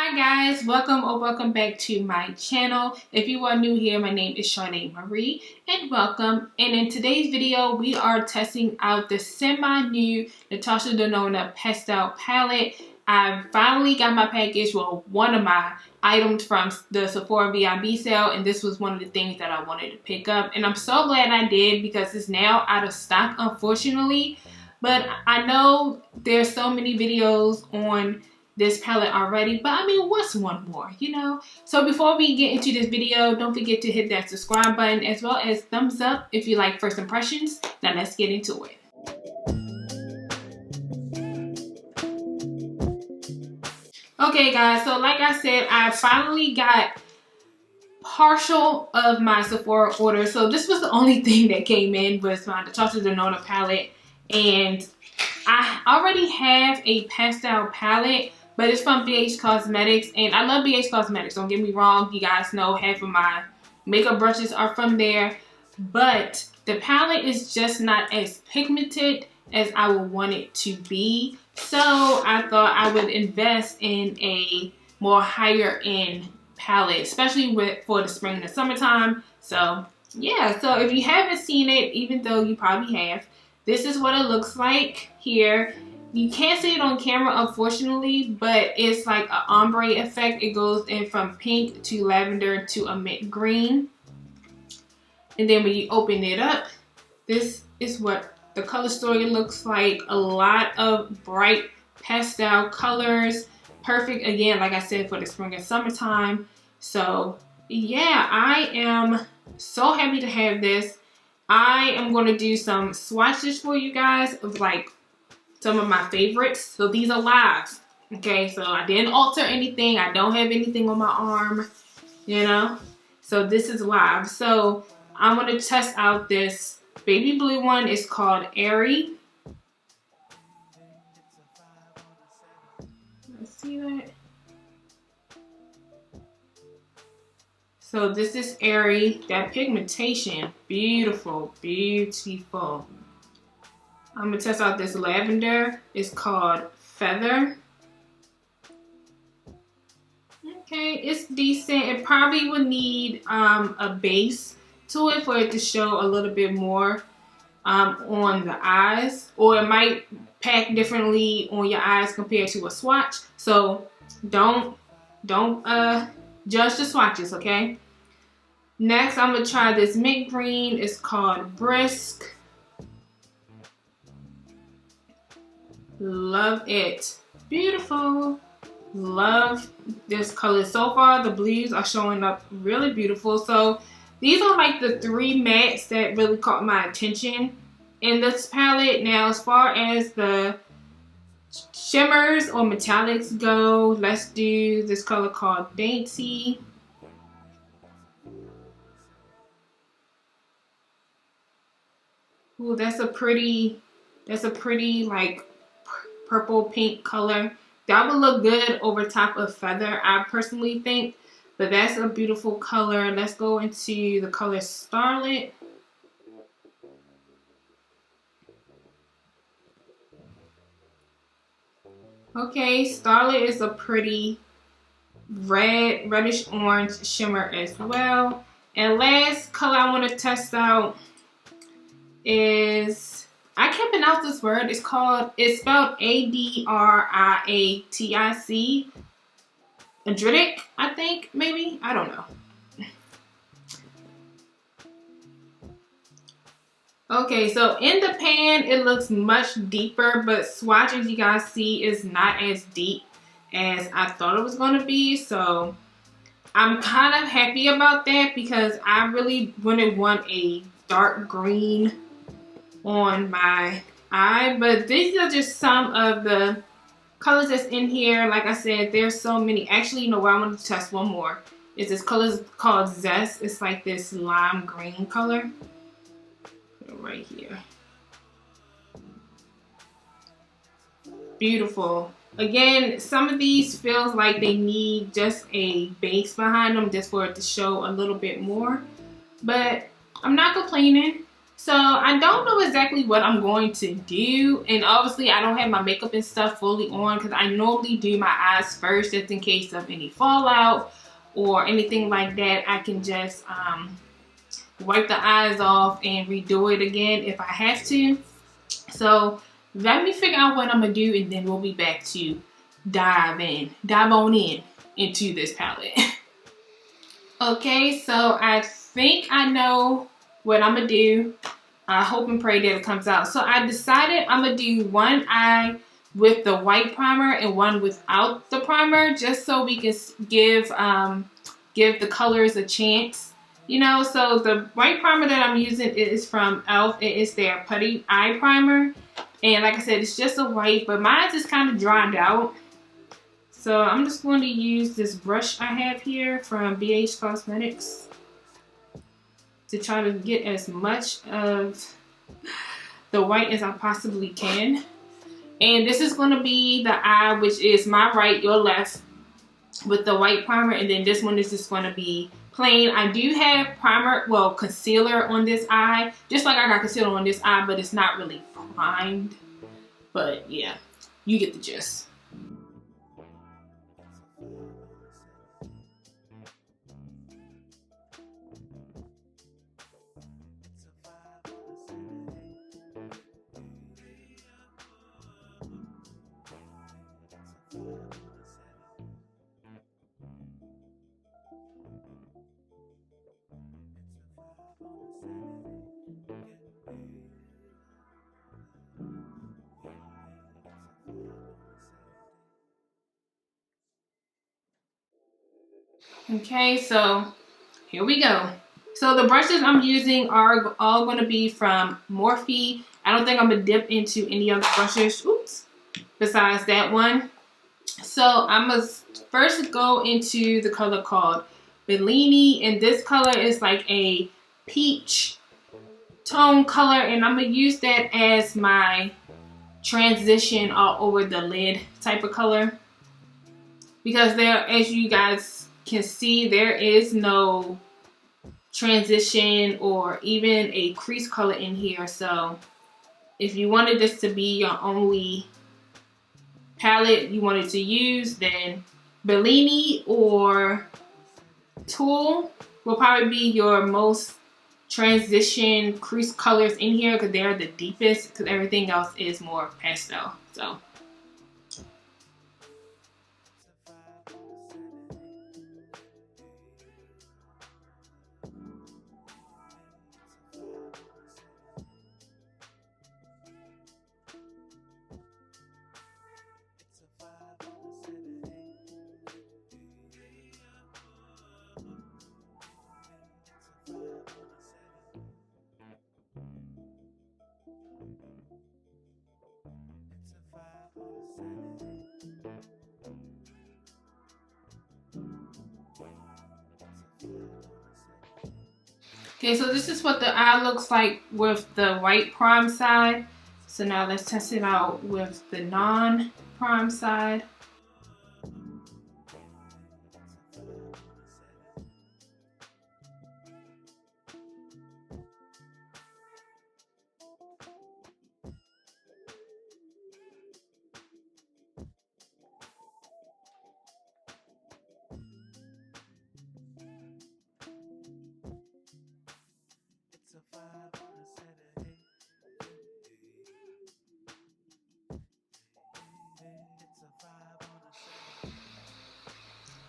Hi guys, welcome or welcome back to my channel. If you are new here, my name is Shardemarie and welcome. And in today's video, we are testing out the semi-new Natasha Denona Pastel palette. I finally got my package, well, one of my items from the Sephora VIB sale, and this was one of the things that I wanted to pick up. And I'm so glad I did because it's now out of stock, unfortunately. But I know there's so many videos on this palette already, but I mean, what's one more, you know? So before we get into this video, don't forget to hit that subscribe button as well as thumbs up if you like first impressions. Now let's get into it. Okay guys, so like I said, I finally got partial of my Sephora order. So this was the only thing that came in was my Natasha Denona palette, and I already have a pastel palette, but it's from BH Cosmetics, and I love BH Cosmetics, don't get me wrong. You guys know half of my makeup brushes are from there, but the palette is just not as pigmented as I would want it to be. So I thought I would invest in a more higher end palette, especially for the spring and the summertime. So yeah, so if you haven't seen it, even though you probably have, this is what it looks like here. You can't see it on camera, unfortunately, but it's like an ombre effect. It goes in from pink to lavender to a mint green. And then when you open it up, this is what the color story looks like. A lot of bright pastel colors. Perfect, again, like I said, for the spring and summertime. So yeah, I am so happy to have this. I am going to do some swatches for you guys of like some of my favorites. So these are live, okay? So I didn't alter anything. I don't have anything on my arm, you know? So this is live. So I'm going to test out this baby blue one. It's called Airy. Let's see that. So this is Airy. That pigmentation, beautiful, beautiful. I'm gonna test out this lavender. It's called Feather. Okay, it's decent. It probably would need a base to it for it to show a little bit more on the eyes, or it might pack differently on your eyes compared to a swatch. So don't judge the swatches, okay? Next, I'm gonna try this mint green. It's called Brisk. Love it. Beautiful. Love this color. So far, the blues are showing up really beautiful. So these are like the three mattes that really caught my attention in this palette. Now, as far as the shimmers or metallics go, let's do this color called Dainty. Ooh, that's a pretty like purple pink color. That would look good over top of Feather, I personally think. But that's a beautiful color. Let's go into the color Starlet. Okay, Starlet is a pretty reddish orange shimmer as well. And last color I want to test out is, I can't pronounce this word. It's spelled Adriatic. Adriatic, I think, maybe. I don't know. Okay, so in the pan, it looks much deeper, but swatches you guys see is not as deep as I thought it was going to be. So I'm kind of happy about that because I really wouldn't want a dark green on my eye. But these are just some of the colors that's in here. Like I said, there's so many. Actually, you know what? I want to test one more. Is this color called Zest. It's like this lime green color. Right here. Beautiful. Again, some of these feels like they need just a base behind them just for it to show a little bit more. But I'm not complaining. So I don't know exactly what I'm going to do, and obviously I don't have my makeup and stuff fully on because I normally do my eyes first just in case of any fallout or anything like that. I can just wipe the eyes off and redo it again if I have to. So let me figure out what I'm gonna do, and then we'll be back to dive on in into this palette. Okay, so I think I know what I'm gonna do. I hope and pray that it comes out. So I decided I'm gonna do one eye with the white primer and one without the primer, just so we can give the colors a chance. You know, so the white primer that I'm using is from e.l.f. It is their putty eye primer. And like I said, it's just a white, but mine is kind of dried out. So I'm just going to use this brush I have here from BH Cosmetics to try to get as much of the white as I possibly can. And this is going to be the eye, which is my right, your left, with the white primer. And then this one is just going to be plain. I do have primer, well, concealer on this eye, just like I got concealer on this eye, but it's not really primed. But yeah, you get the gist. Okay, so here we go. So the brushes I'm using are all going to be from Morphe. I don't think I'm going to dip into any other brushes, besides that one. So I'm going to first go into the color called Bellini. And this color is like a peach tone color. And I'm going to use that as my transition all over the lid type of color. Because there, as you guys can see, there is no transition or even a crease color in here. So if you wanted this to be your only palette you wanted to use, then Bellini or Tulle will probably be your most transition crease colors in here because they're the deepest, because everything else is more pastel. So okay, so this is what the eye looks like with the white prime side. So now let's test it out with the non-prime side.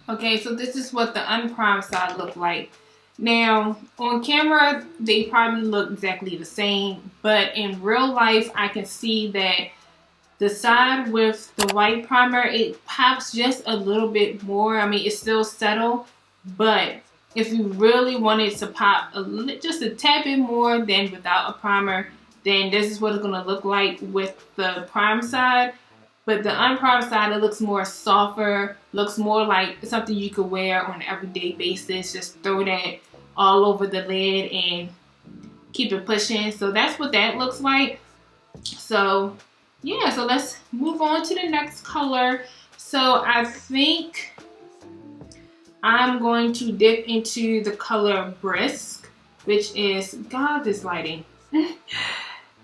Okay, so this is what the unprimed side looked like. Now, on camera, they probably look exactly the same, but in real life, I can see that the side with the white primer, it pops just a little bit more. I mean, it's still subtle, but if you really wanted to pop just a tad bit more than without a primer, then this is what it's gonna look like with the prime side. But the unprimed side, it looks more softer, looks more like something you could wear on an everyday basis. Just throw that all over the lid and keep it pushing. So that's what that looks like. So yeah, so let's move on to the next color. So I think I'm going to dip into the color Brisk, which is, God, this lighting.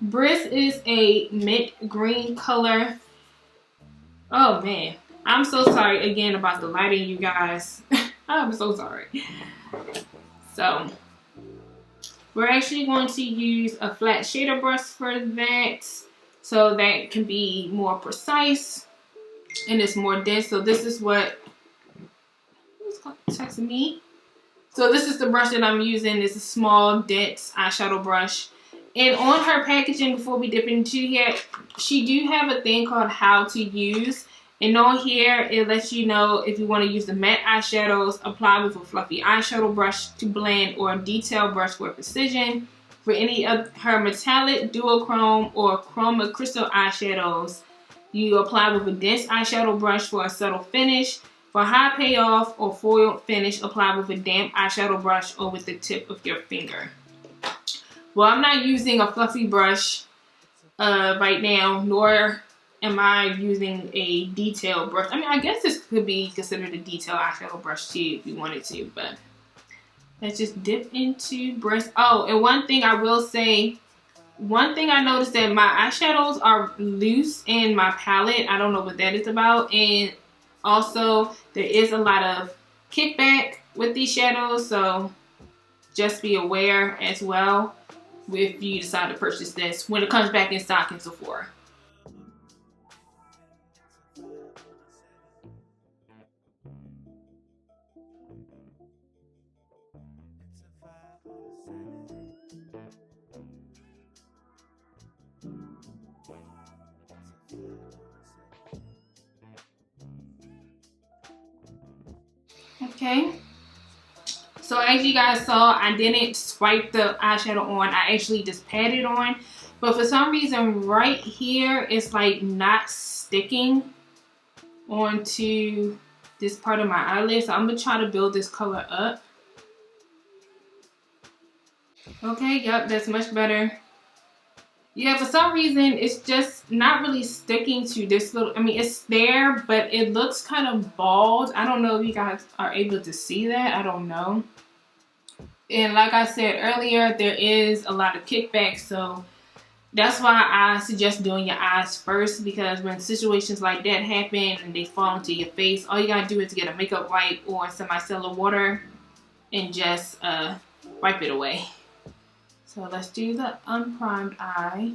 Brisk is a mint green color. Oh man, I'm so sorry again about the lighting, you guys. I'm so sorry. So we're actually going to use a flat shader brush for that, so that can be more precise and it's more dense. So this is what, who's texting me? So this is the brush that I'm using. It's a small, dense eyeshadow brush. And on her packaging, before we dip into here, she do have a thing called how to use. And on here, it lets you know if you want to use the matte eyeshadows, apply with a fluffy eyeshadow brush to blend, or a detail brush for precision. For any of her metallic, duochrome, or chroma crystal eyeshadows, you apply with a dense eyeshadow brush for a subtle finish. For high payoff or foil finish, apply with a damp eyeshadow brush or with the tip of your finger. Well, I'm not using a fluffy brush right now, nor am I using a detail brush. I mean, I guess this could be considered a detail eyeshadow brush too if you wanted to, but let's just dip into brush. Oh, and one thing I will say, one thing I noticed that my eyeshadows are loose in my palette. I don't know what that is about. And also, there is a lot of kickback with these shadows, so just be aware as well if you decide to purchase this when it comes back in stock in Sephora. Okay, so as you guys saw, I didn't swipe the eyeshadow on. I actually just patted it on. But for some reason right here, it's like not sticking onto this part of my eyelid. So I'm going to try to build this color up. Okay, yep, that's much better. Yeah, for some reason, it's just not really sticking to this little, I mean, it's there, but it looks kind of bald. I don't know if you guys are able to see that. I don't know. And like I said earlier, there is a lot of kickback, so that's why I suggest doing your eyes first, because when situations like that happen and they fall into your face, all you gotta do is get a makeup wipe or some micellar water and just wipe it away. So let's do the unprimed eye.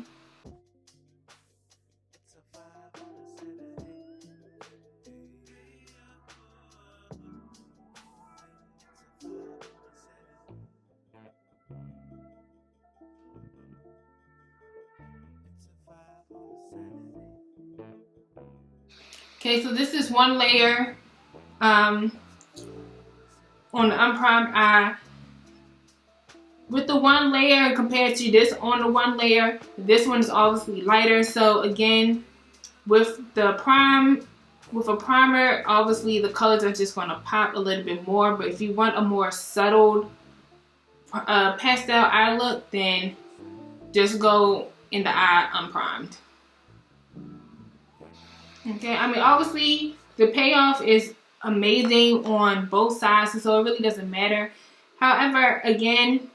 Okay, so this is one layer on the unprimed eye. With the one layer compared to this on the one layer, this one is obviously lighter. So again, with a primer, obviously the colors are just going to pop a little bit more. But if you want a more subtle pastel eye look, then just go in the eye unprimed. Okay, I mean, obviously the payoff is amazing on both sides, so it really doesn't matter. However, again,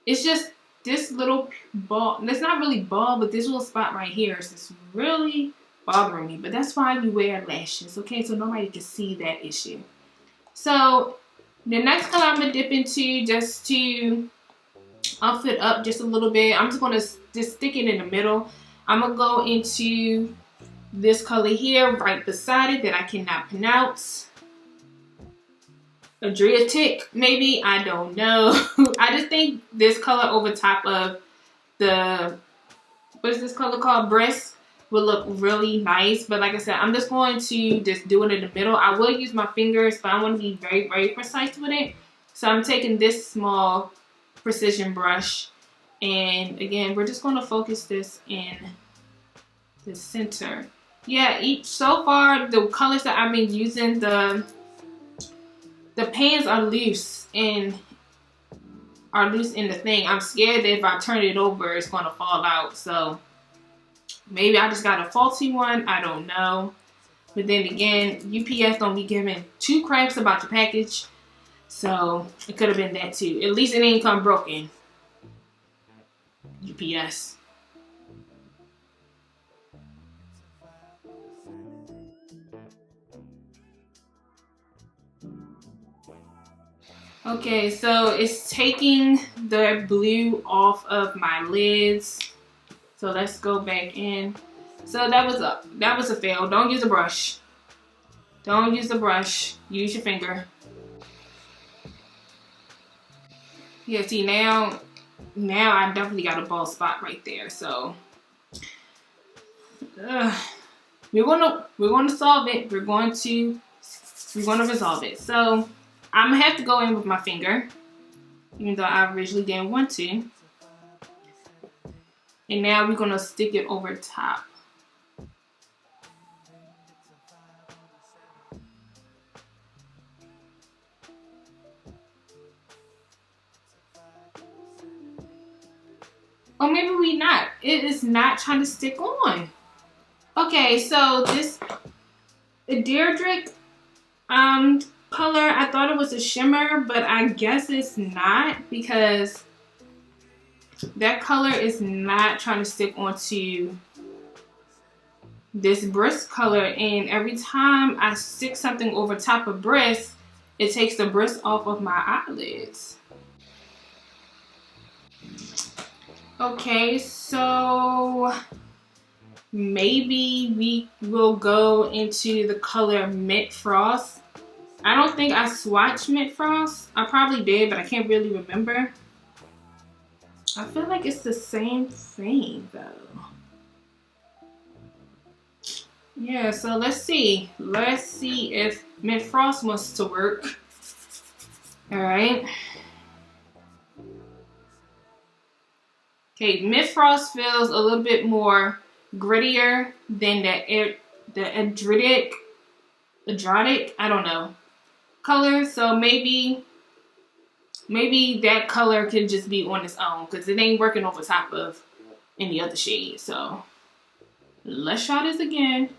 it's just this little ball. It's not really bald, but this little spot right here is just really bothering me. But that's why you wear lashes, okay? So nobody can see that issue. So the next color I'm gonna dip into just to off it up just a little bit. I'm just gonna just stick it in the middle. I'm gonna go into this color here right beside it that I cannot pronounce. Adriatic, maybe, I don't know. I just think this color over top of the, what is this color called, Brisk, will look really nice. But like I said, I'm just going to just do it in the middle. I will use my fingers, but I want to be very, very precise with it. So I'm taking this small precision brush, and again, we're just going to focus this in the center. Yeah, so far the colors that I've been using, the pans are loose in the thing. I'm scared that if I turn it over, it's going to fall out. So maybe I just got a faulty one. I don't know. But then again, UPS don't be giving two craps about your package. So it could have been that too. At least it ain't come broken. UPS. Okay, so it's taking the blue off of my lids. So let's go back in. So that was a fail. Don't use a brush. Don't use the brush. Use your finger. Yeah, see now I definitely got a bald spot right there. So we're gonna solve it. We're gonna resolve it. So I'm gonna have to go in with my finger, even though I originally didn't want to. And now we're gonna stick it over top. Or maybe we not. It is not trying to stick on. Okay, so this Deirdre color, I thought it was a shimmer, but I guess it's not, because that color is not trying to stick onto this bris color, and every time I stick something over top of bris, it takes the bris off of my eyelids. Okay, so maybe we will go into the color Mint Frost. I don't think I swatched Mint Frost. I probably did, but I can't really remember. I feel like it's the same thing though. Yeah, so let's see. Let's see if Mint Frost wants to work. All right. Okay, Mint Frost feels a little bit more grittier than the Adriatic, I don't know, color. So maybe that color can just be on its own, because it ain't working over top of any other shade. So let's try this again.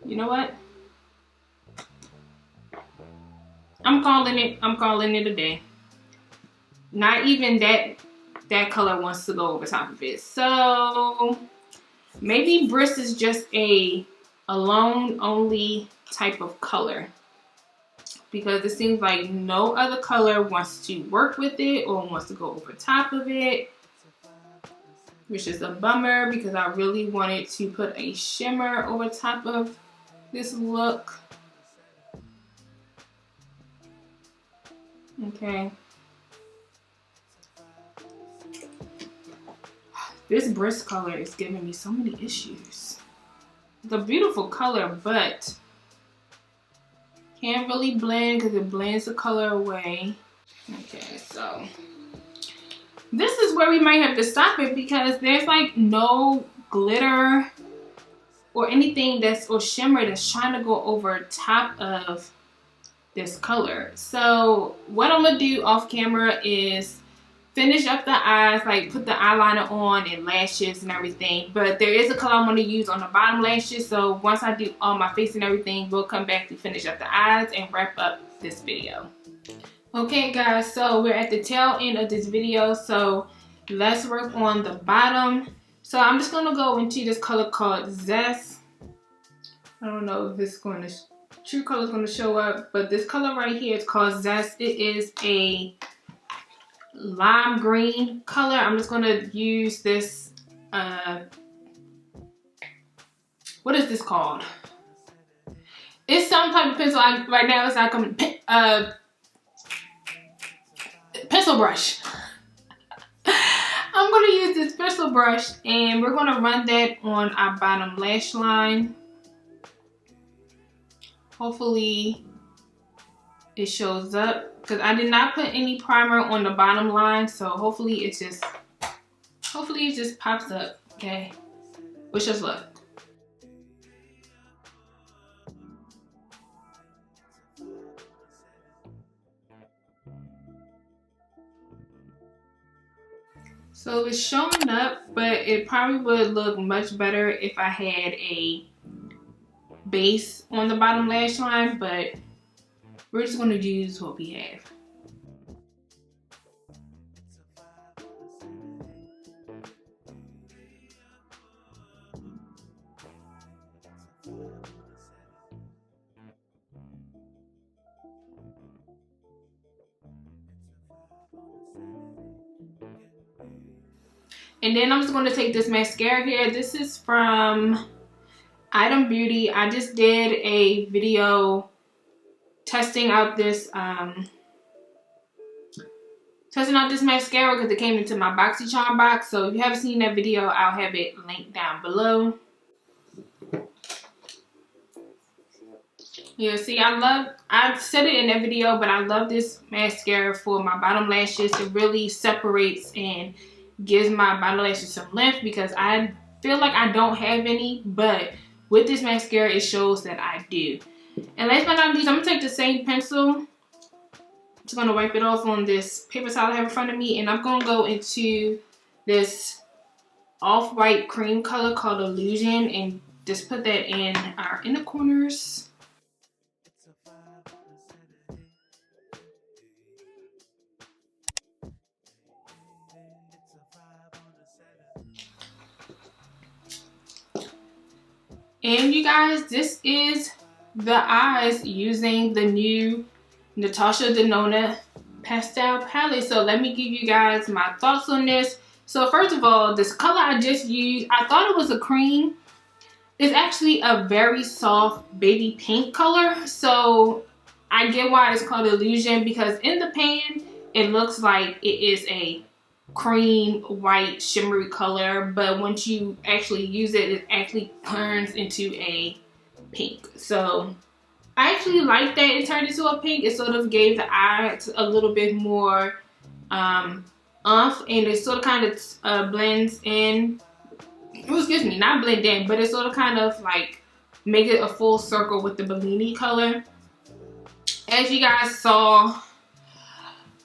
You know what? I'm calling it a day. Not even that color wants to go over top of it. So maybe bris is just a alone only type of color, because it seems like no other color wants to work with it or wants to go over top of it, which is a bummer, because I really wanted to put a shimmer over top of this look. Okay. This bris color is giving me so many issues. It's a beautiful color, but can't really blend because it blends the color away. Okay, so this is where we might have to stop it, because there's like no glitter or anything or shimmer that's trying to go over top of this color. So what I'm gonna do off camera is finish up the eyes, like put the eyeliner on and lashes and everything. But there is a color I'm going to use on the bottom lashes. So once I do all my face and everything, we'll come back to finish up the eyes and wrap up this video. Okay guys, so we're at the tail end of this video. So let's work on the bottom. So I'm just going to go into this color called Zest. I don't know if it's going to, true color is going to show up. But this color right here is called Zest. It is a lime green color. I'm just going to use this, what is this called? It's some type of pencil. Right now it's like a pencil brush. I'm going to use this pencil brush, and we're going to run that on our bottom lash line. Hopefully it shows up, because I did not put any primer on the bottom line, so hopefully it just pops up. Okay, wish us luck. So it's showing up, but it probably would look much better if I had a base on the bottom lash line, but we're just going to use what we have. And then I'm just going to take this mascara here. This is from Item Beauty. I just did a video testing out this mascara because it came into my BoxyCharm box. So if you haven't seen that video, I'll have it linked down below. Yeah, see, I said it in that video, but I love this mascara for my bottom lashes. It really separates and gives my bottom lashes some length because I feel like I don't have any, but with this mascara, it shows that I do. And last but not least, I'm going to take the same pencil. Just going to wipe it off on this paper towel I have in front of me, and I'm going to go into this off-white cream color called Illusion and just put that in our inner corners. And you guys, this is the eyes using the new Natasha Denona Pastel palette. So let me give you guys my thoughts on this. So first of all, this color I just used, I thought it was a cream. It's actually a very soft baby pink color. So I get why it's called Illusion, because in the pan, it looks like it is a cream white shimmery color, but once you actually use it, it actually turns into a pink. So I actually like that it turned into a pink. It sort of gave the eyes a little bit more umph, and it sort of kind of blends in. Oh, excuse me, not blend in, but it sort of kind of like make it a full circle with the Bellini color. As you guys saw,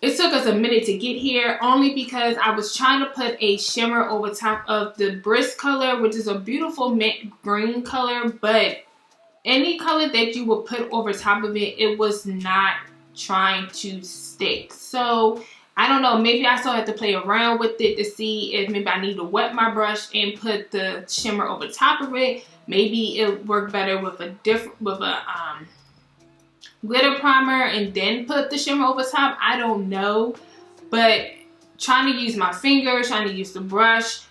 it took us a minute to get here only because I was trying to put a shimmer over top of the Brisk color, which is a beautiful mint green color, but any color that you would put over top of it, it was not trying to stick. So I don't know, maybe I still have to play around with it to see if maybe I need to wet my brush and put the shimmer over top of it. Maybe it would work better with a glitter primer and then put the shimmer over top. I don't know, but trying to use my fingers, trying to use the brush,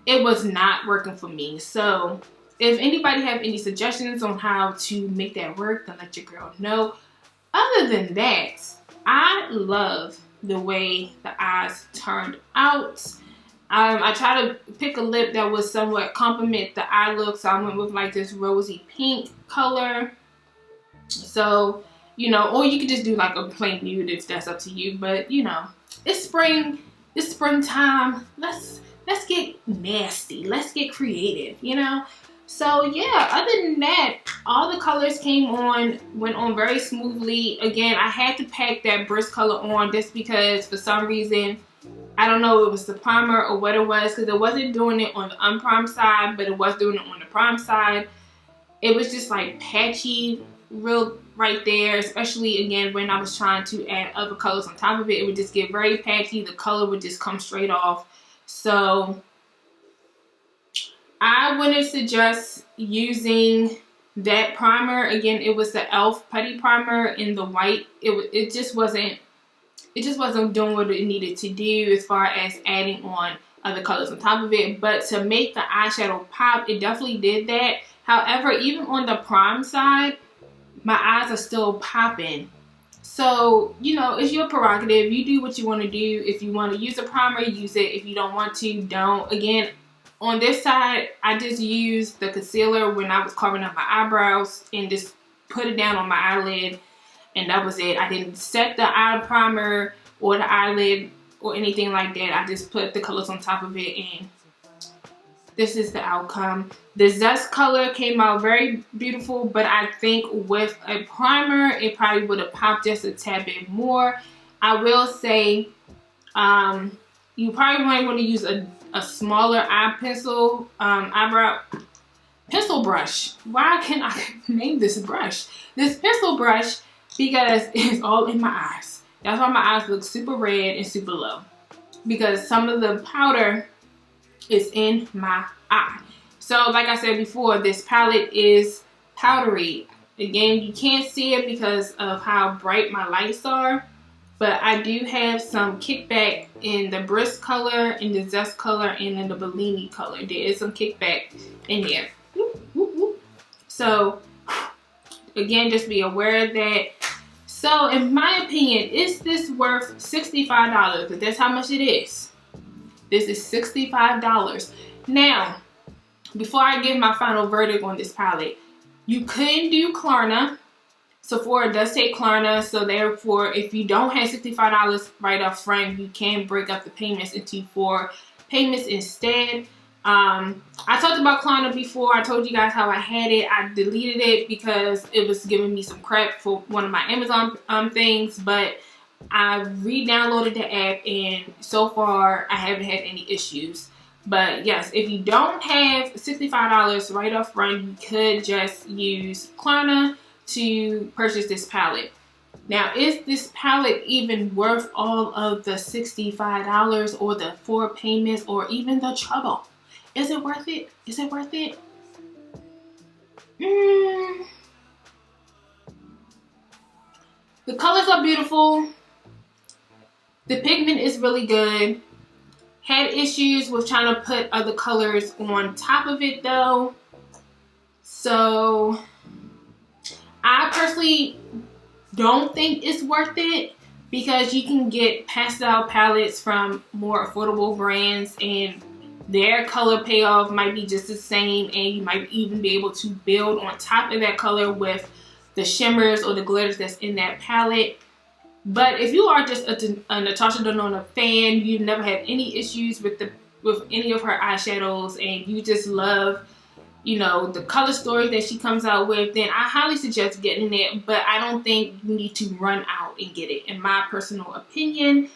it was not working for me. So if anybody have any suggestions on how to make that work, then let your girl know. Other than that, I love the way the eyes turned out. I tried to pick a lip that was somewhat complement the eye look, so I went with like this rosy pink color. So, you know, or you could just do like a plain nude if that's up to you. But you know, it's spring, it's springtime. Let's get nasty. Let's get creative, you know. So yeah, other than that, all the colors went on very smoothly. Again, I had to pack that Brisk color on just because for some reason, I don't know if it was the primer or what it was, because it wasn't doing it on the unprimed side, but it was doing it on the primed side. It was just like patchy real right there, especially again when I was trying to add other colors on top of it. It would just get very patchy. The color would just come straight off. So I wouldn't suggest using that primer. Again, it was the e.l.f. putty primer in the white. It just wasn't doing what it needed to do as far as adding on other colors on top of it. But to make the eyeshadow pop, it definitely did that. However, even on the prime side, my eyes are still popping. So, you know, it's your prerogative. You do what you want to do. If you want to use a primer, use it. If you don't want to, don't. Again, on this side, I just used the concealer when I was covering up my eyebrows and just put it down on my eyelid, and that was it. I didn't set the eye primer or the eyelid or anything like that. I just put the colors on top of it, and this is the outcome. The Zest color came out very beautiful, but I think with a primer, it probably would have popped just a tad bit more. I will say, you probably might want to use a smaller eye pencil, eyebrow pencil brush. Why can't I name this brush? This pencil brush, because it's all in my eyes. That's why my eyes look super red and super low, because some of the powder is in my eye. So like I said before, this palette is powdery. Again, you can't see it because of how bright my lights are. But I do have some kickback in the Brisk color, in the Zest color, and in the Bellini color. There is some kickback in there. So, again, just be aware of that. So, in my opinion, is this worth $65? Because that's how much it is. This is $65. Now, before I give my final verdict on this palette, you could do Klarna. Sephora does take Klarna, so therefore, if you don't have $65 right up front, you can break up the payments into 4 payments instead. I talked about Klarna before. I told you guys how I had it. I deleted it because it was giving me some crap for one of my Amazon things, but I re-downloaded the app, and so far, I haven't had any issues. But yes, if you don't have $65 right up front, you could just use Klarna to purchase this palette. Now, is this palette even worth all of the $65 or the 4 payments or even the trouble? Is it worth it? Is it worth it? The colors are beautiful. The pigment is really good. Had issues with trying to put other colors on top of it though. So I personally don't think it's worth it because you can get pastel palettes from more affordable brands and their color payoff might be just the same, and you might even be able to build on top of that color with the shimmers or the glitters that's in that palette. But if you are just a Natasha Denona fan, you've never had any issues with any of her eyeshadows, and you just love, you know, the color story that she comes out with, then I highly suggest getting it. But I don't think you need to run out and get it, in my personal opinion.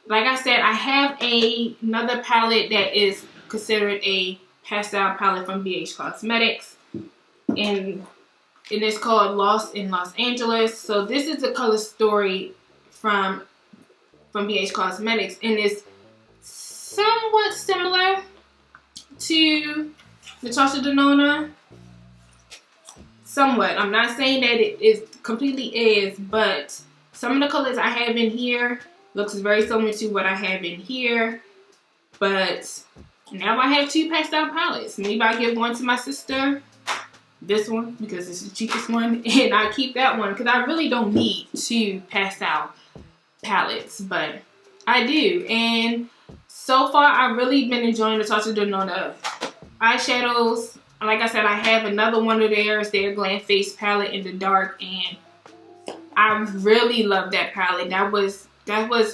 Like I said, I have another palette that is considered a pastel palette from BH Cosmetics, and it is called Lost in Los Angeles. So this is the color story from BH Cosmetics, and it's somewhat similar to Natasha Denona. Somewhat. I'm not saying that it is completely is, but some of the colors I have in here looks very similar to what I have in here. But now I have 2 pastel palettes. Maybe I give one to my sister, this one because it's the cheapest one, and I keep that one because I really don't need 2 pastel palettes, but I do. And so far I've really been enjoying the Natasha Denona eyeshadows. Like I said, I have another one of theirs, their Glam Face palette in the dark, and I really love that palette. That was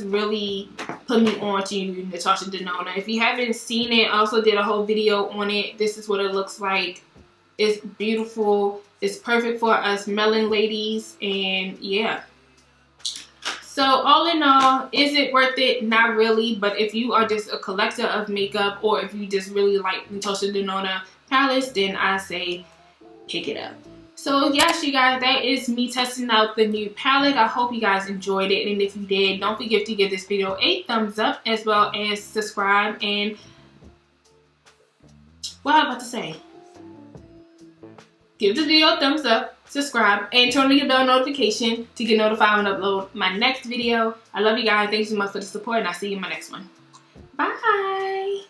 really put me on to Natasha Denona. If you haven't seen it, I also did a whole video on it. This is what it looks like. It's beautiful. It's perfect for us melon ladies, and yeah. So all in all, is it worth it? Not really, but if you are just a collector of makeup, or if you just really like Natasha Denona palettes, then I say pick it up. So yes, you guys, that is me testing out the new palette. I hope you guys enjoyed it, and if you did, don't forget to give this video a thumbs up, as well as subscribe, and what am I about to say? Give this video a thumbs up, subscribe, and turn on your bell notification to get notified when I upload my next video. I love you guys. Thank you so much for the support, and I'll see you in my next one. Bye!